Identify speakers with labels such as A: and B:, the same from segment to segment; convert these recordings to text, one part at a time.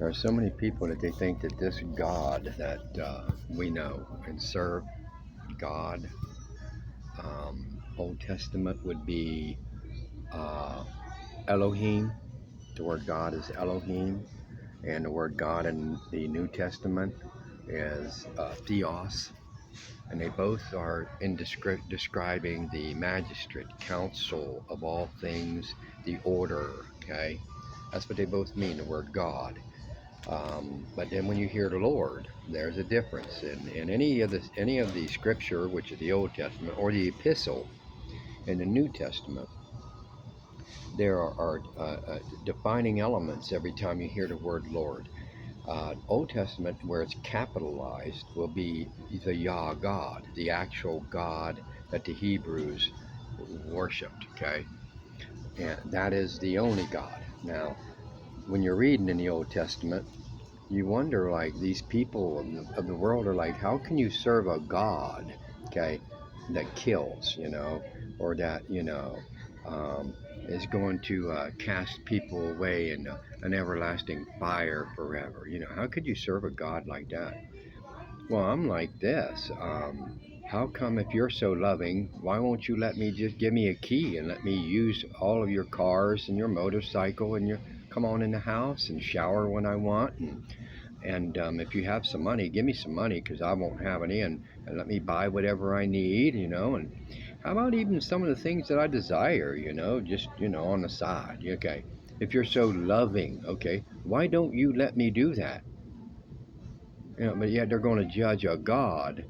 A: There are so many people that they think that this God that we know and serve, God, Old Testament would be uh, Elohim. The word God is Elohim, and the word God in the New Testament is Theos, and they both are in describing the magistrate council of all things, the order. Okay, that's what they both mean. The word God. But then when you hear the Lord, there's a difference in any of the scripture, which is the Old Testament, or the epistle in the New Testament. There are defining elements every time you hear the word Lord. Old Testament, where it's capitalized, will be the Yah God, the actual God that the Hebrews worshipped. Okay, and that is the only God. Now, when you're reading in the Old Testament, you wonder, like, these people of the world are like, how can you serve a God, okay, that kills, or that, is going to cast people away in an everlasting fire forever? How could you serve a God like that? Well, I'm like this. How come, if you're so loving, why won't you let me just give me a key and let me use all of your cars and your motorcycle and come on in the house and shower when I want, and if you have some money, give me some money, because I won't have any, and let me buy whatever I need, and how about even some of the things that I desire, just, on the side, okay? If you're so loving, okay, why don't you let me do that? But yet they're going to judge a God,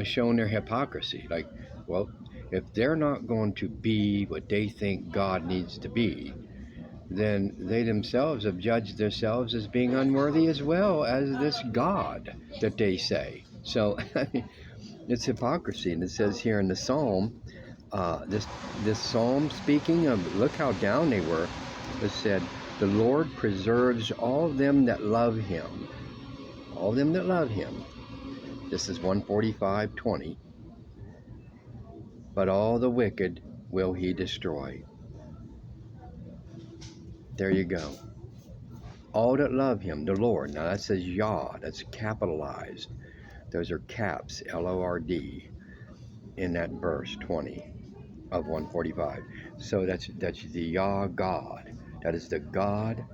A: showing their hypocrisy. Like, well, if they're not going to be what they think God needs to be, then they themselves have judged themselves as being unworthy as well as this God that they say. So it's hypocrisy. And it says here in the Psalm, this Psalm speaking of, look how down they were. It said, the Lord preserves all them that love him. All them that love him. This is 145:20. But all the wicked will he destroy. There you go. All that love him, the Lord. Now that says Yah, that's capitalized. Those are caps, Lord, in that verse 20 of 145. So that's the Yah God. That is the God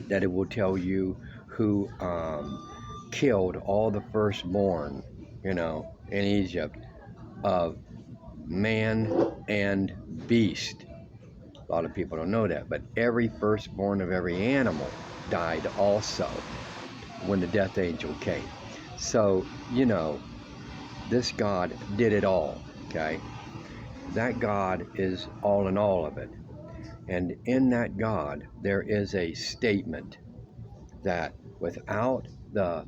A: that it will tell you who killed all the firstborn, in Egypt, of man and beast. A lot of people don't know that, but every firstborn of every animal died also when the death angel came. So, this God did it all, okay? That God is all in all of it. And in that God, there is a statement that without the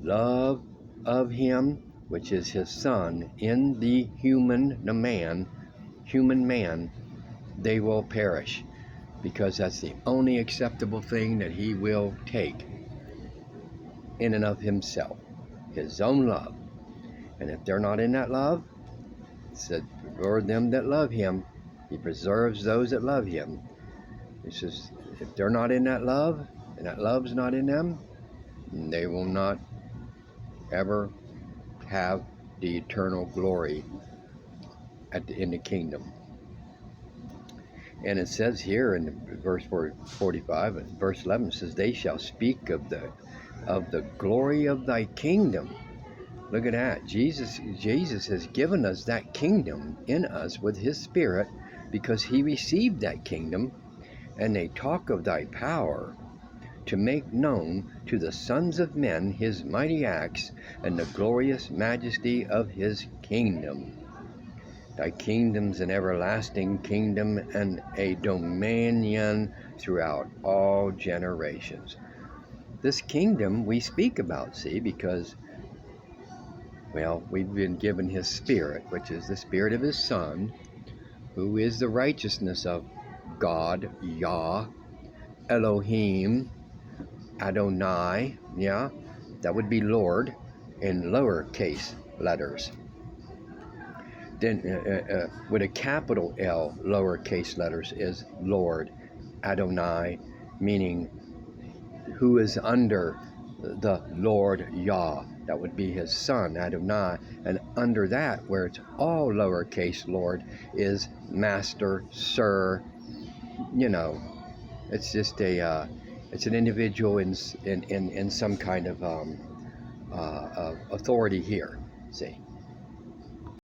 A: love of him, which is his son, in the human man, they will perish, because that's the only acceptable thing that he will take in and of himself, his own love. And if they're not in that love, it said, for them that love him, he preserves those that love him. He says, if they're not in that love, and that love's not in them, they will not ever have the eternal glory in the kingdom. And it says here in verse 45, and verse 11 says, they shall speak of the glory of thy kingdom. Look at that. Jesus has given us that kingdom in us with his Spirit, because he received that kingdom. And they talk of thy power to make known to the sons of men his mighty acts and the glorious majesty of his kingdom. Thy kingdom's an everlasting kingdom and a dominion throughout all generations. This kingdom we speak about, see, because, well, we've been given his Spirit, which is the Spirit of his Son, who is the righteousness of God, Yah, Elohim, Adonai, yeah, that would be Lord in lowercase letters. Then with a capital L, lowercase letters, is Lord, Adonai, meaning who is under the Lord Yah. That would be his son, Adonai. And under that, where it's all lowercase Lord, is master, sir. You know, it's just it's an individual in some kind of authority here. See.